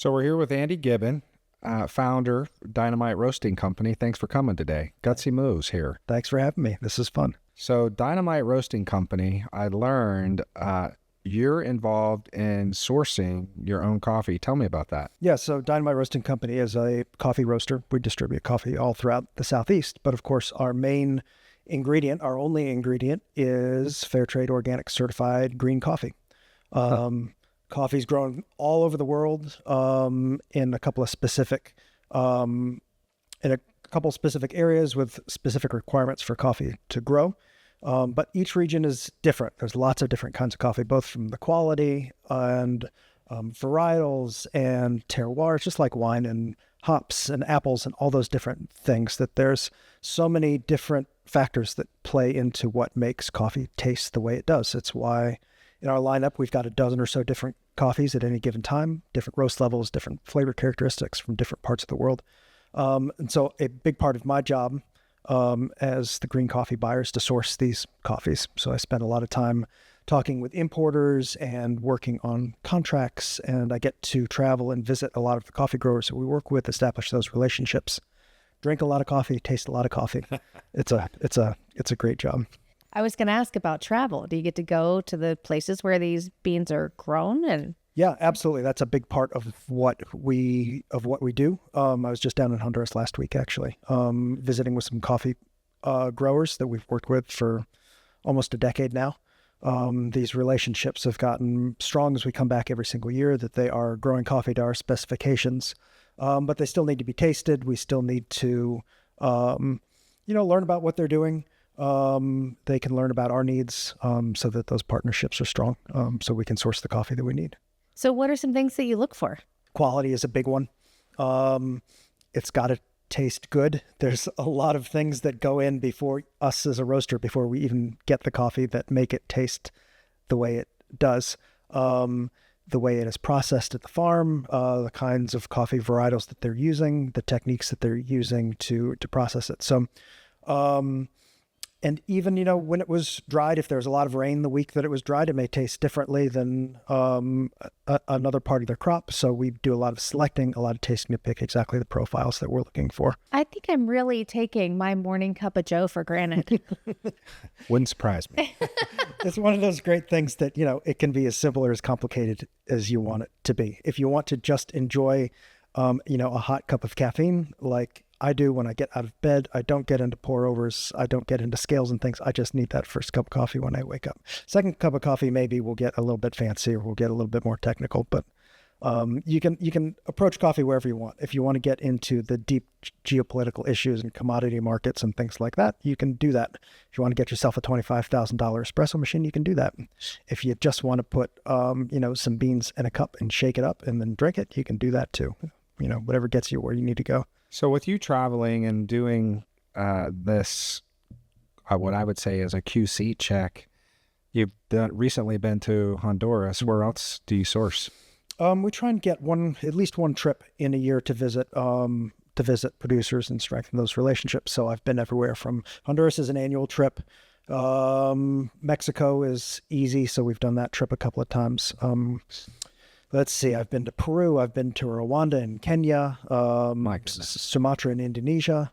So we're here with Andy Gibbon, founder, Dynamite Roasting Company. Thanks for coming today. Gutsy moves here. Thanks for having me. This is fun. So Dynamite Roasting Company, I learned you're involved in sourcing your own coffee. Tell me about that. Yeah, so Dynamite Roasting Company is a coffee roaster. We distribute coffee all throughout the Southeast. But of course, our main ingredient, our only ingredient, is fair trade organic certified green coffee. Coffee's grown all over the world in a couple of specific areas with specific requirements for coffee to grow. But each region is different. There's lots of different kinds of coffee, both from the quality and varietals and terroirs, just like wine and hops and apples and all those different things, that there's so many different factors that play into what makes coffee taste the way it does. It's why in our lineup, we've got a dozen or so different coffees at any given time, different roast levels, different flavor characteristics from different parts of the world. And so a big part of my job as the green coffee buyer is to source these coffees. So I spend a lot of time talking with importers and working on contracts, and I get to travel and visit a lot of the coffee growers that we work with, establish those relationships, drink a lot of coffee, taste a lot of coffee. It's a great job. I was going to ask about travel. Do you get to go to the places where these beans are grown? And yeah, absolutely. That's a big part of what we do. I was just down in Honduras last week, actually, visiting with some coffee growers that we've worked with for almost a decade now. These relationships have gotten strong as we come back every single year, that they are growing coffee to our specifications, but they still need to be tasted. We still need to, learn about what they're doing. They can learn about our needs so that those partnerships are strong, so we can source the coffee that we need. So what are some things that you look for? Quality is a big one. It's got to taste good. There's a lot of things that go in before us as a roaster, before we even get the coffee, that make it taste the way it does. The way it is processed at the farm, the kinds of coffee varietals that they're using, the techniques that they're using to process it. So, and even, when it was dried, if there's a lot of rain the week that it was dried, it may taste differently than another part of their crop. So we do a lot of selecting, a lot of tasting to pick exactly the profiles that we're looking for. I think I'm really taking my morning cup of joe for granted. Wouldn't surprise me. It's one of those great things that, it can be as simple or as complicated as you want it to be. If you want to just enjoy, a hot cup of caffeine, like I do when I get out of bed, I don't get into pour overs. I don't get into scales and things. I just need that first cup of coffee when I wake up. Second cup of coffee, maybe we'll get a little bit fancy, or we'll get a little bit more technical, but you can approach coffee wherever you want. If you want to get into the deep geopolitical issues and commodity markets and things like that, you can do that. If you want to get yourself a $25,000 espresso machine, you can do that. If you just want to put, some beans in a cup and shake it up and then drink it, you can do that too. Whatever gets you where you need to go. So with you traveling and doing this, what I would say is a QC check, you've recently been to Honduras. Where else do you source? We try and get at least one trip in a year to visit producers and strengthen those relationships. So I've been everywhere from Honduras is an annual trip. Mexico is easy, so we've done that trip a couple of times. Let's see, I've been to Peru, I've been to Rwanda and Kenya, Sumatra and Indonesia.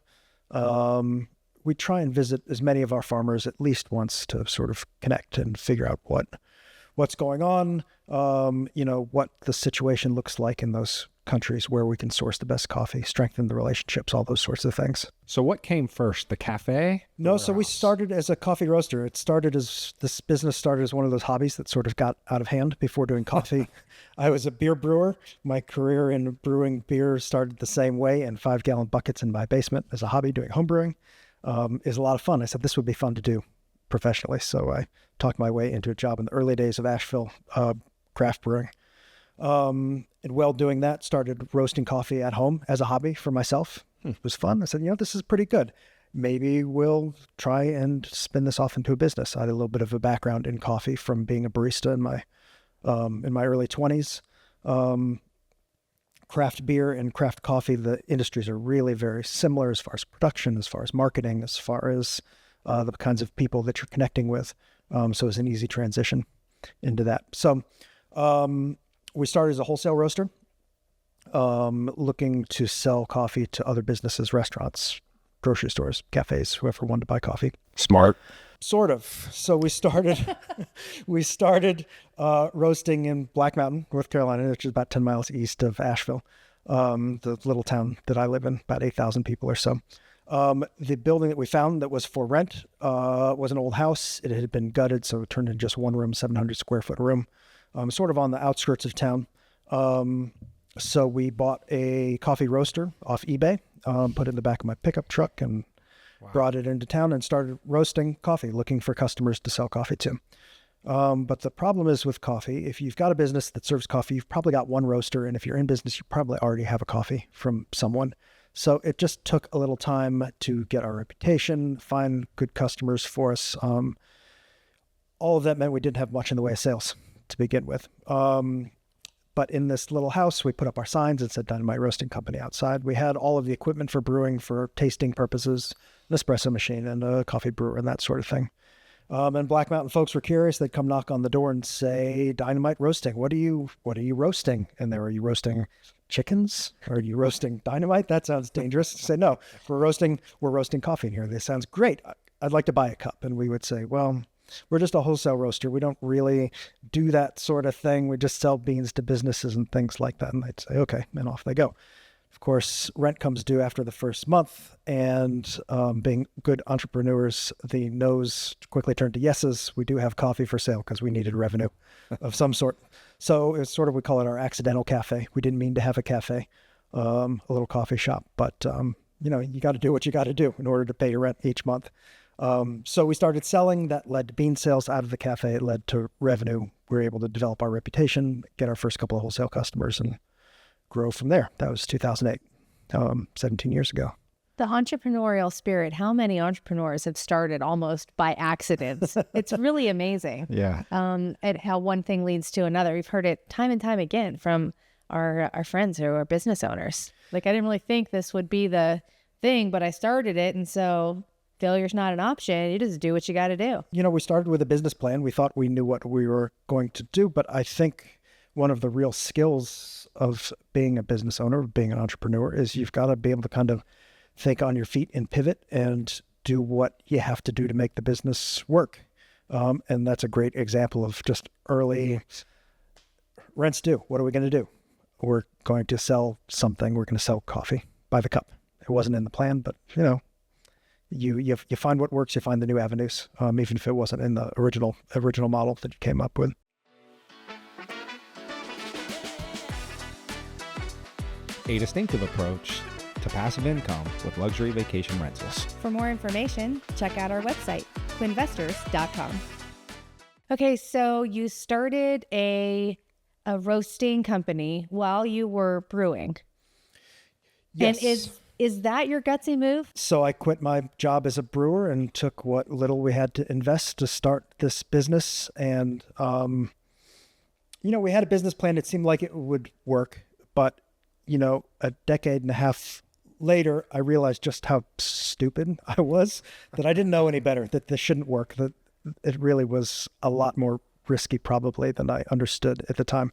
We try and visit as many of our farmers at least once to sort of connect and figure out what's going on, what the situation looks like in those countries, where we can source the best coffee, strengthen the relationships, all those sorts of things. So what came first, the cafe? No, so we started as a coffee roaster. This business started as one of those hobbies that sort of got out of hand before doing coffee. I was a beer brewer. My career in brewing beer started the same way, in 5-gallon buckets in my basement as a hobby. Doing home brewing is a lot of fun. I said, this would be fun to do professionally. So I talked my way into a job in the early days of Asheville craft brewing. And while doing that, started roasting coffee at home as a hobby for myself. It was fun. I said, this is pretty good. Maybe we'll try and spin this off into a business. I had a little bit of a background in coffee from being a barista in my early 20s. Craft beer and craft coffee, the industries are really very similar as far as production, as far as marketing, as far as the kinds of people that you're connecting with. So it's an easy transition into that. So we started as a wholesale roaster. looking to sell coffee to other businesses, restaurants, grocery stores, cafes, whoever wanted to buy coffee. Smart. Sort of. So we started, roasting in Black Mountain, North Carolina, which is about 10 miles east of Asheville, the little town that I live in, about 8,000 people or so. The building that we found that was for rent was an old house. It had been gutted, so it turned into just one room, 700 square foot room, sort of on the outskirts of town. So we bought a coffee roaster off eBay, put it in the back of my pickup truck, and brought it into town and started roasting coffee, looking for customers to sell coffee to. But the problem is with coffee, if you've got a business that serves coffee, you've probably got one roaster. And if you're in business, you probably already have a coffee from someone. So it just took a little time to get our reputation, find good customers for us. All of that meant we didn't have much in the way of sales to begin with. But in this little house, we put up our signs and said Dynamite Roasting Company outside. We had all of the equipment for brewing for tasting purposes, an espresso machine and a coffee brewer and that sort of thing. And Black Mountain folks were curious. They'd come knock on the door and say, Dynamite Roasting, what are you roasting? And are you roasting chickens? Or are you roasting dynamite? That sounds dangerous. Say, no, we're roasting coffee in here. This sounds great. I'd like to buy a cup. And we would say, well, we're just a wholesale roaster. We don't really do that sort of thing. We just sell beans to businesses and things like that. And they'd say, okay, and off they go. Of course, rent comes due after the first month, and being good entrepreneurs, the no's quickly turned to yeses. We do have coffee for sale because we needed revenue of some sort. So it's sort of, we call it our accidental cafe. We didn't mean to have a cafe, a little coffee shop, but you got to do what you got to do in order to pay your rent each month. So we started selling. That led to bean sales out of the cafe. It led to revenue. We were able to develop our reputation, get our first couple of wholesale customers, and grow from there. That was 2008, 17 years ago. The entrepreneurial spirit, how many entrepreneurs have started almost by accident? It's really amazing. Yeah. At how one thing leads to another. We've heard it time and time again from our friends who are business owners. Like, I didn't really think this would be the thing, but I started it. And so failure's not an option. You just do what you got to do. We started with a business plan. We thought we knew what we were going to do, but I think one of the real skills of being a business owner, being an entrepreneur, is you've got to be able to kind of think on your feet and pivot and do what you have to do to make the business work. And that's a great example of just early rent's due. What are we going to do? We're going to sell something. We're going to sell coffee by the cup. It wasn't in the plan, but you find what works. You find the new avenues, even if it wasn't in the original model that you came up with. A distinctive approach to passive income with luxury vacation rentals. For more information, check out our website, quinvestors.com. Okay, so you started a roasting company while you were brewing. Yes. And is that your gutsy move? So I quit my job as a brewer and took what little we had to invest to start this business. And, we had a business plan. It seemed like it would work, but a decade and a half later, I realized just how stupid I was, that I didn't know any better, that this shouldn't work, that it really was a lot more risky probably than I understood at the time,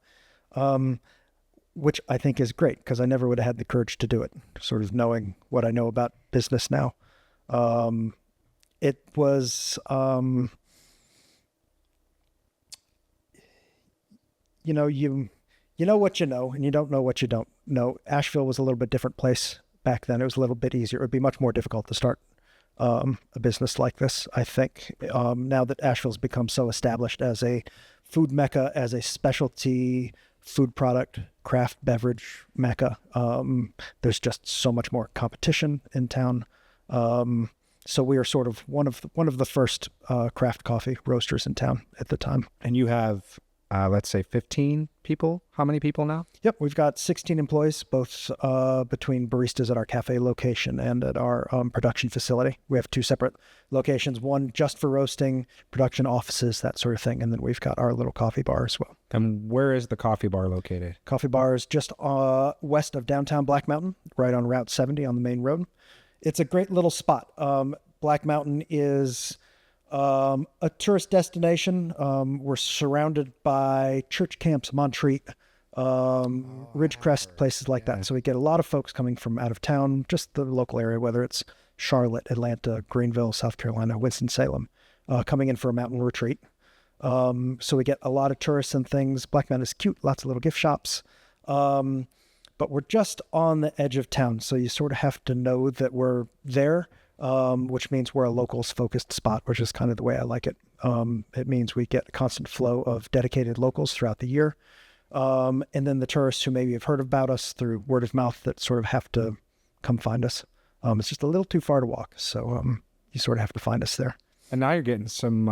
which I think is great because I never would have had the courage to do it, sort of knowing what I know about business now. It was, you know what you know, and you don't know what you don't know. Asheville was a little bit different place back then. It was a little bit easier. It would be much more difficult to start a business like this, I think. Now that Asheville's become so established as a food mecca, as a specialty food product, craft beverage mecca, there's just so much more competition in town. So we are sort of one of the first craft coffee roasters in town at the time. And you have, let's say 15 people. How many people now? Yep, we've got 16 employees, both between baristas at our cafe location and at our production facility. We have two separate locations, one just for roasting, production offices, that sort of thing. And then we've got our little coffee bar as well. And where is the coffee bar located? Coffee bar is just west of downtown Black Mountain, right on Route 70 on the main road. It's a great little spot. Black Mountain is a tourist destination. We're surrounded by church camps, Montreat, Ridgecrest, places like that. So we get a lot of folks coming from out of town, just the local area, whether it's Charlotte, Atlanta, Greenville, South Carolina, Winston-Salem, coming in for a mountain retreat. So we get a lot of tourists and things. Black Mountain is cute, lots of little gift shops. But we're just on the edge of town, so you sort of have to know that we're there, which means we're a locals-focused spot, which is kind of the way I like it. It means we get a constant flow of dedicated locals throughout the year. And then the tourists who maybe have heard about us through word of mouth that sort of have to come find us. It's just a little too far to walk, so you sort of have to find us there. And now you're getting some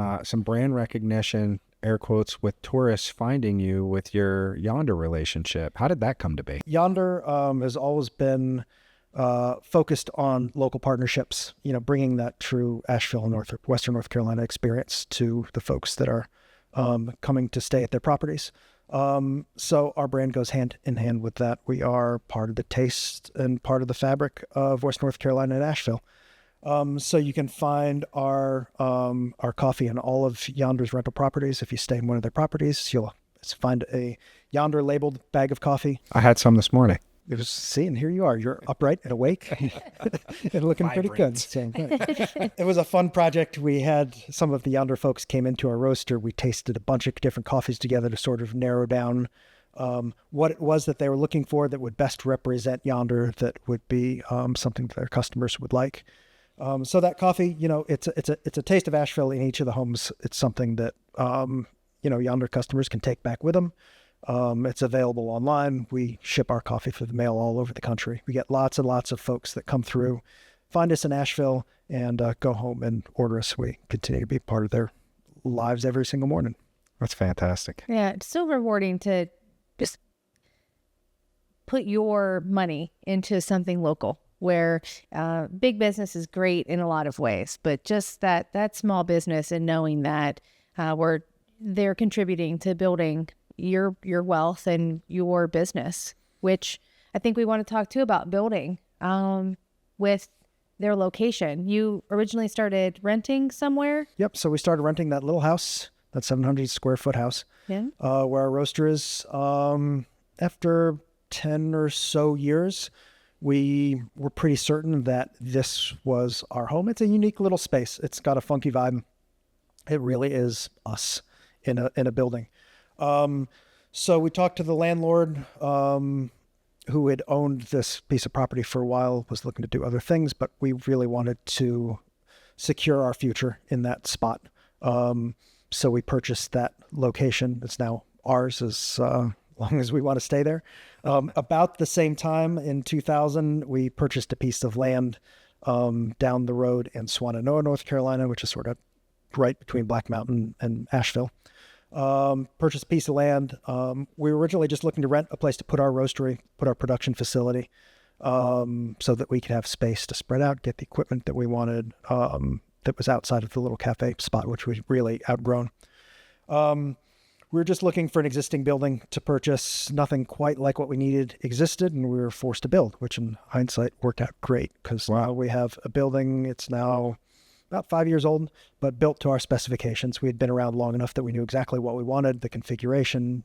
brand recognition, air quotes, with tourists finding you with your Yonder relationship. How did that come to be? Yonder has always been focused on local partnerships, bringing that true Asheville, Western North Carolina experience to the folks that are coming to stay at their properties. So our brand goes hand in hand with that. We are part of the taste and part of the fabric of West North Carolina and Asheville. So you can find our coffee in all of Yonder's rental properties. If you stay in one of their properties, you'll find a Yonder labeled bag of coffee. I had some this morning. It was, see, and here you are. You're upright and awake and looking pretty good. So, it was a fun project. We had some of the Yonder folks came into our roaster. We tasted a bunch of different coffees together to sort of narrow down what it was that they were looking for that would best represent Yonder, that would be something that their customers would like. So that coffee, it's a taste of Asheville in each of the homes. It's something that Yonder customers can take back with them. It's available online. We ship our coffee for the mail all over the country. We get lots and lots of folks that come through, find us in Asheville, and go home and order us. We continue to be part of their lives every single morning. That's fantastic. Yeah, it's so rewarding to just put your money into something local, where big business is great in a lot of ways, but just that small business and knowing that they're contributing to building your wealth and your business, which I think we want to talk too about building with their location. You originally started renting somewhere? Yep. So we started renting that little house, that 700 square foot house, where our roaster is. After 10 or so years, we were pretty certain that this was our home. It's a unique little space. It's got a funky vibe. It really is us in a building. So we talked to the landlord, who had owned this piece of property for a while, was looking to do other things, but we really wanted to secure our future in that spot. So we purchased that location. It's now ours as long as we want to stay there. About the same time in 2000, we purchased a piece of land down the road in Swannanoa, North Carolina, which is sort of right between Black Mountain and Asheville. Purchased a piece of land. We were originally just looking to rent a place to put our roastery, put our production facility, so that we could have space to spread out, get the equipment that we wanted, that was outside of the little cafe spot, which we've really outgrown. We were just looking for an existing building to purchase. Nothing quite like what we needed existed, and we were forced to build, which in hindsight worked out great, because now we have a building. It's now about 5 years old, but built to our specifications. We had been around long enough that we knew exactly what we wanted, the configuration,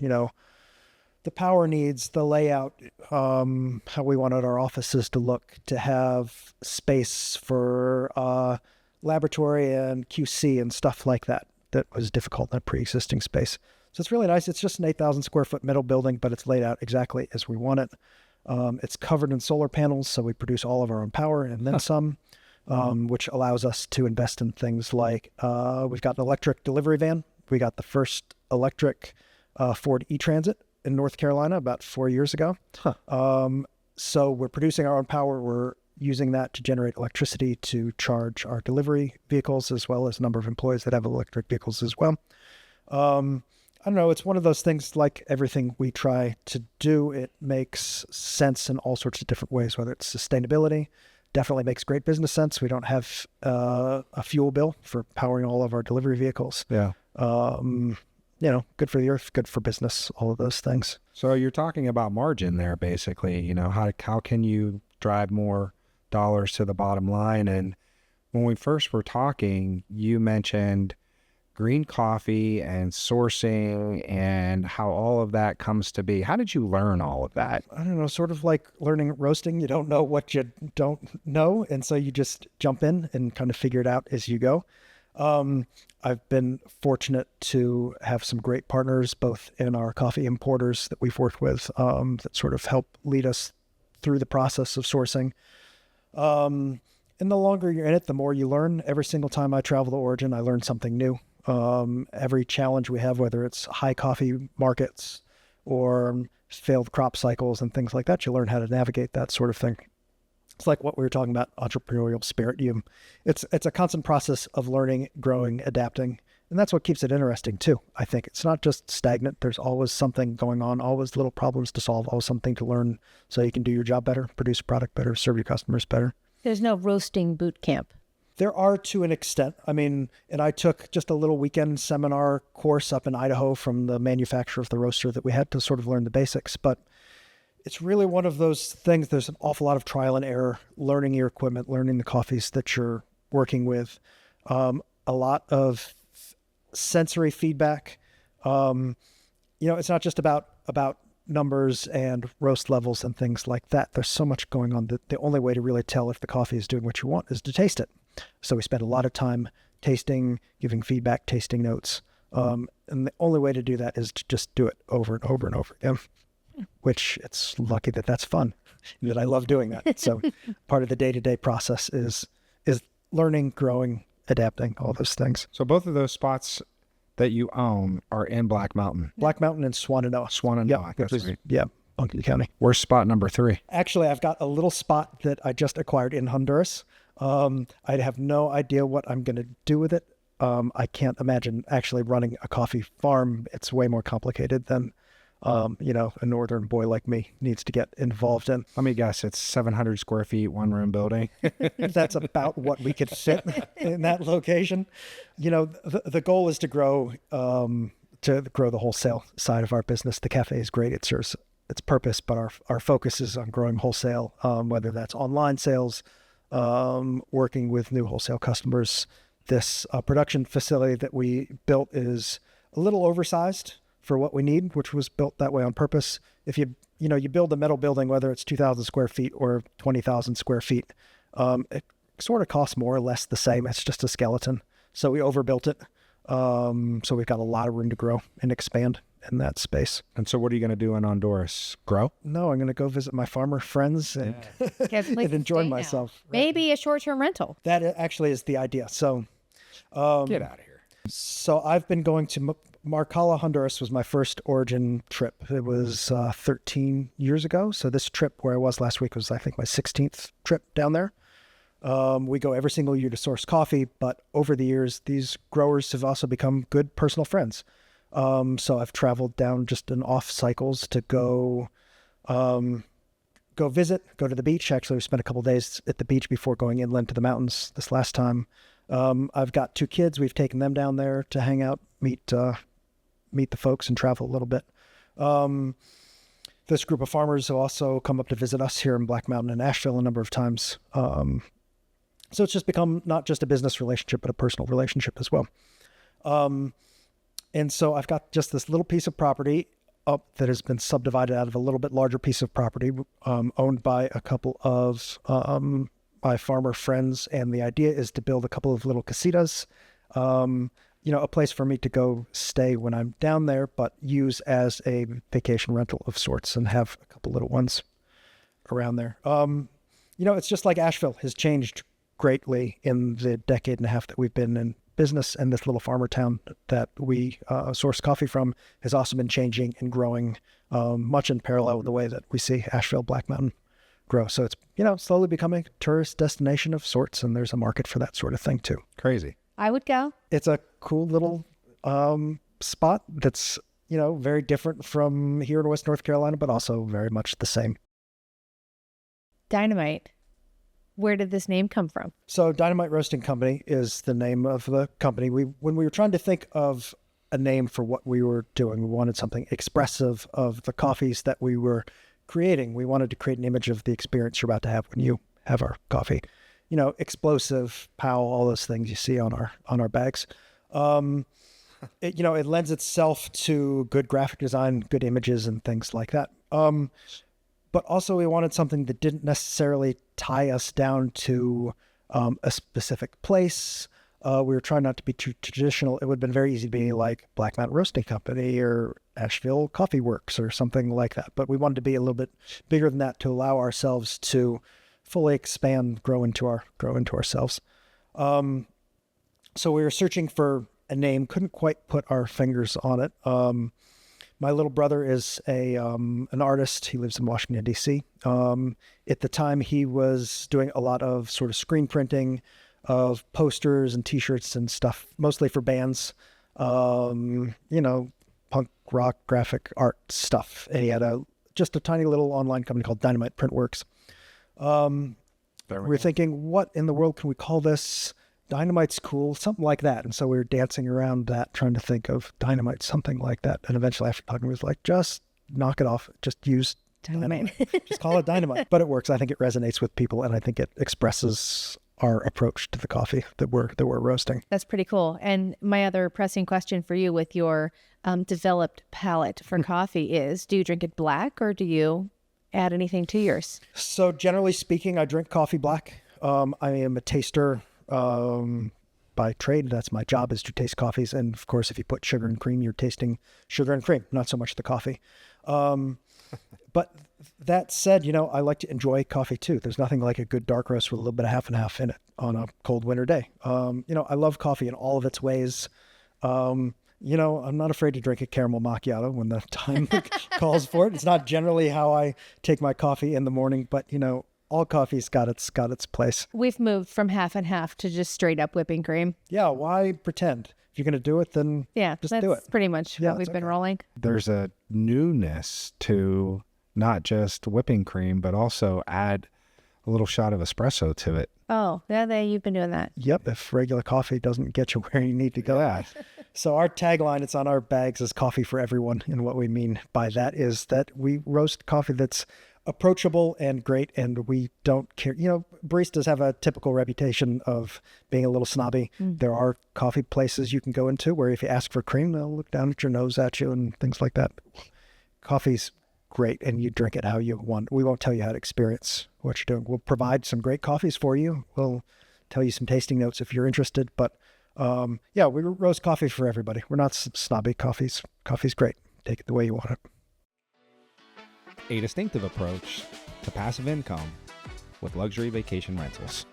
the power needs, the layout, how we wanted our offices to look, to have space for laboratory and QC and stuff like that. That was difficult in a pre-existing space. So it's really nice. It's just an 8,000 square foot metal building, but it's laid out exactly as we want it. It's covered in solar panels, so we produce all of our own power and then some. Which allows us to invest in things like we've got an electric delivery van. We got the first electric Ford E-Transit in North Carolina about 4 years ago. So we're producing our own power. We're using that to generate electricity to charge our delivery vehicles, as well as a number of employees that have electric vehicles as well. I don't know. It's one of those things, like everything we try to do, it makes sense in all sorts of different ways, whether it's sustainability. Definitely makes great business sense. We don't have a fuel bill for powering all of our delivery vehicles. Yeah. Good for the earth, good for business, all of those things. So you're talking about margin there, basically. How can you drive more dollars to the bottom line? And when we first were talking, you mentioned green coffee and sourcing and how all of that comes to be. How did you learn all of that? I don't know, sort of like learning roasting. You don't know what you don't know. And so you just jump in and kind of figure it out as you go. I've been fortunate to have some great partners, both in our coffee importers that we've worked with, that sort of help lead us through the process of sourcing. And the longer you're in it, the more you learn. Every single time I travel to Origin, I learn something new. Every challenge we have, whether it's high coffee markets or failed crop cycles and things like that, you learn how to navigate that sort of thing. It's like what we were talking about, entrepreneurial spirit. It's a constant process of learning, growing, adapting. And that's what keeps it interesting too. I think it's not just stagnant. There's always something going on, always little problems to solve, always something to learn so you can do your job better, produce a product better, serve your customers better. There's no roasting boot camp. There are to an extent. I mean, and I took just a little weekend seminar course up in Idaho from the manufacturer of the roaster that we had to sort of learn the basics. But it's really one of those things. There's an awful lot of trial and error, learning your equipment, learning the coffees that you're working with, a lot of sensory feedback. It's not just about numbers and roast levels and things like that. There's so much going on that the only way to really tell if the coffee is doing what you want is to taste it. So we spend a lot of time tasting, giving feedback, tasting notes. And the only way to do that is to just do it over and over and over again, which it's lucky that that's fun, that I love doing that. So part of the day-to-day process is learning, growing, adapting, all those things. So both of those spots that you own are in Black Mountain. Black Mountain and Swananoa. Swananoa. That's right. Yeah, Buncombe County. Where's spot number 3? Actually, I've got a little spot that I just acquired in Honduras. I have no idea what I'm going to do with it. I can't imagine actually running a coffee farm. It's way more complicated than, a northern boy like me needs to get involved in. Let me guess, it's 700 square feet, one-room building. That's about what we could fit in that location. The goal is to grow the wholesale side of our business. The cafe is great. It serves its purpose, but our focus is on growing wholesale, whether that's online sales, working with new wholesale customers. This production facility that we built is a little oversized for what we need, which was built that way on purpose. If you build a metal building, whether it's 2,000 square feet or 20,000 square feet, it sort of costs more or less the same. It's just a skeleton. So we overbuilt it. So we've got a lot of room to grow and expand in that space. And so what are you going to do in Honduras? Grow? No, I'm going to go visit my farmer friends and, And and enjoy myself. Maybe a short-term rental. That actually is the idea. So Get out of here. So I've been going to Marcala, Honduras was my first Origin trip. It was 13 years ago. So this trip where I was last week was, I think, my 16th trip down there. We go every single year to source coffee, but over the years, these growers have also become good personal friends. So I've traveled down just in off cycles to go visit, go to the beach. Actually, we spent a couple of days at the beach before going inland to the mountains this last time. I've got 2 kids. We've taken them down there to hang out, meet the folks and travel a little bit. This group of farmers have also come up to visit us here in Black Mountain and Asheville a number of times. So it's just become not just a business relationship, but a personal relationship as well. And so I've got just this little piece of property up that has been subdivided out of a little bit larger piece of property, owned by a couple of my farmer friends. And the idea is to build a couple of little casitas, a place for me to go stay when I'm down there, but use as a vacation rental of sorts and have a couple little ones around there. It's just like Asheville has changed greatly in the decade and a half that we've been in business, and this little farmer town that we source coffee from has also been changing and growing much in parallel with the way that we see Asheville, Black Mountain grow. So it's, slowly becoming a tourist destination of sorts, and there's a market for that sort of thing too. Crazy. I would go. It's a cool little spot that's, very different from here in West North Carolina, but also very much the same. Dynamite. Where did this name come from? So Dynamite Roasting Company is the name of the company. When we were trying to think of a name for what we were doing, we wanted something expressive of the coffees that we were creating. We wanted to create an image of the experience you're about to have when you have our coffee. Explosive, pow, all those things you see on our bags. it lends itself to good graphic design, good images, and things like that. But also we wanted something that didn't necessarily tie us down to a specific place. We were trying not to be too traditional. It would have been very easy to be like Black Mountain Roasting Company or Asheville Coffee Works or something like that. But we wanted to be a little bit bigger than that to allow ourselves to fully expand, grow into ourselves. So we were searching for a name, couldn't quite put our fingers on it. My little brother is an artist. He lives in Washington, D.C. At the time, he was doing a lot of sort of screen printing of posters and T-shirts and stuff, mostly for bands, punk rock graphic art stuff. And he had just a tiny little online company called Dynamite Printworks. We were thinking, what in the world can we call this? Dynamite's cool, something like that. And so we were dancing around that, trying to think of Dynamite, something like that. And eventually, after talking, we was like, just knock it off. Just use Dynamite. Just call it Dynamite. But it works. I think it resonates with people, and I think it expresses our approach to the coffee that we're roasting. That's pretty cool. And my other pressing question for you with your developed palate for coffee is, do you drink it black or do you add anything to yours? So generally speaking, I drink coffee black. I am a taster by trade. That's my job, is to taste coffees. And of course, if you put sugar and cream, you're tasting sugar and cream, not so much the coffee. But that said, I like to enjoy coffee too. There's nothing like a good dark roast with a little bit of half and half in it on a cold winter day. I love coffee in all of its ways. I'm not afraid to drink a caramel macchiato when the time calls for it. It's not generally how I take my coffee in the morning, but all coffee's got its place. We've moved from half and half to just straight up whipping cream. Yeah, why pretend? If you're going to do it, then just do it. That's pretty much what we've been rolling. There's a newness to not just whipping cream, but also add a little shot of espresso to it. Oh, yeah, you've been doing that. Yep, if regular coffee doesn't get you where you need to go. Yeah. So our tagline, it's on our bags, is coffee for everyone. And what we mean by that is that we roast coffee that's approachable and great, and we don't care. Baristas have a typical reputation of being a little snobby. There are coffee places you can go into where if you ask for cream, they'll look down at your nose at you and things like that. Coffee's great, and you drink it how you want. We won't tell you how to experience what you're doing. We'll provide some great coffees for you. We'll tell you some tasting notes if you're interested. But we roast coffee for everybody. We're not snobby. Coffee's great. Take it the way you want it. A distinctive approach to passive income with luxury vacation rentals.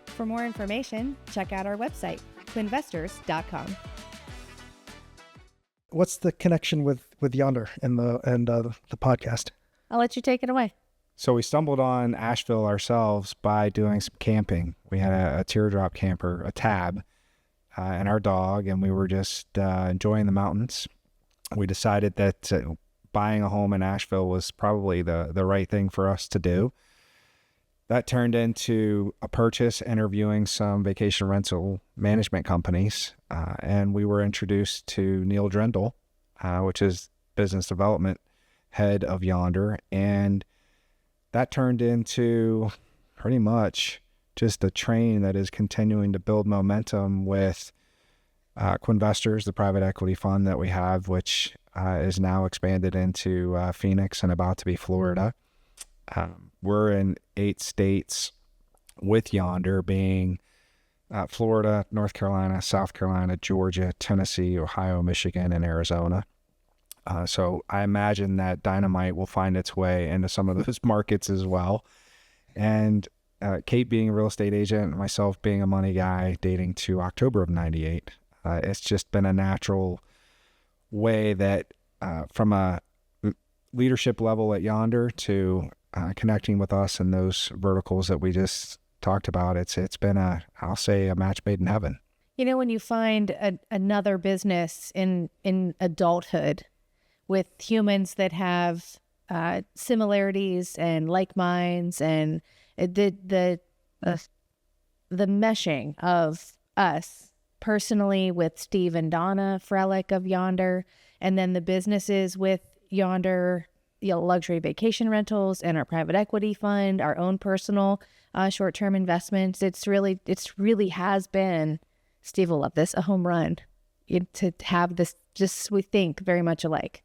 For more information, check out our website, twinvestors.com. What's the connection with Yonder and the podcast? I'll let you take it away. So we stumbled on Asheville ourselves by doing some camping. We had a teardrop camper, a Tab, and our dog, and we were just enjoying the mountains. We decided that buying a home in Asheville was probably the right thing for us to do. That turned into a purchase, interviewing some vacation rental management companies, and we were introduced to Neil Drendel, which is business development head of Yonder, and that turned into pretty much just a train that is continuing to build momentum with Quinvestors, the private equity fund that we have, which is now expanded into Phoenix and about to be Florida. We're in 8 states with Yonder, being Florida, North Carolina, South Carolina, Georgia, Tennessee, Ohio, Michigan, and Arizona. So I imagine that Dynamite will find its way into some of those markets as well. And Kate being a real estate agent, myself being a money guy dating to October of 98, it's just been a natural way that from a leadership level at Yonder to connecting with us in those verticals that we just talked about, it's been I'll say a match made in heaven. When you find another business in adulthood with humans that have similarities and like minds, and the meshing of us personally with Steve and Donna Frelick of Yonder, and then the businesses with Yonder, luxury vacation rentals, and our private equity fund, our own personal short-term investments. It's really has been Steve will love this, a home run to have this, just we think very much alike.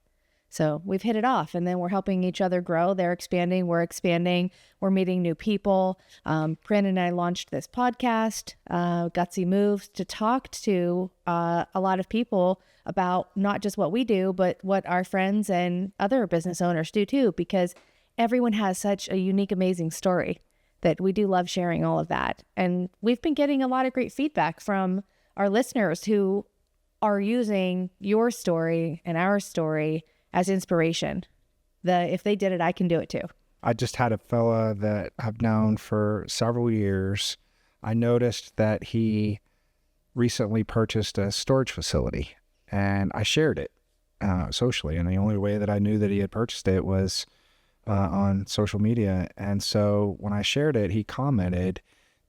So we've hit it off, and then we're helping each other grow. They're expanding, we're expanding, we're meeting new people. Brandon and I launched this podcast, Gutsy Moves, to talk to a lot of people about not just what we do, but what our friends and other business owners do too, because everyone has such a unique, amazing story that we do love sharing all of that. And we've been getting a lot of great feedback from our listeners who are using your story and our story as inspiration. If they did it, I can do it too. I just had a fella that I've known for several years. I noticed that he recently purchased a storage facility, and I shared it socially. And the only way that I knew that he had purchased it was on social media. And so when I shared it, he commented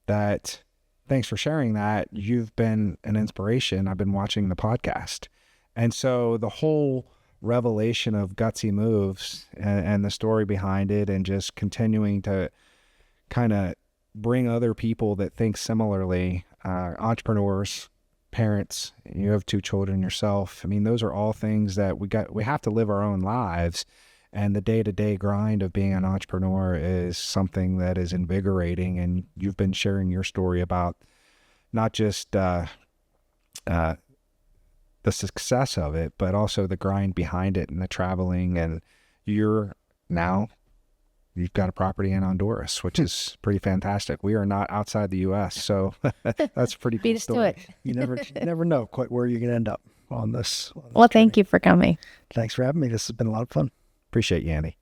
that, "Thanks for sharing that. You've been an inspiration. I've been watching the podcast." And so the whole revelation of Gutsy Moves and the story behind it, and just continuing to kind of bring other people that think similarly, entrepreneurs, parents, you have 2 children yourself. I mean, those are all things that we have to live our own lives. And the day-to-day grind of being an entrepreneur is something that is invigorating. And you've been sharing your story about not just the success of it, but also the grind behind it and the traveling. And you've got a property in Honduras, which is pretty fantastic. We are not outside the U.S., so that's a pretty cool Beat us story. to it. You never know quite where you're going to end up on this. Well, thank you for coming. Thanks for having me. This has been a lot of fun. Appreciate you, Andy.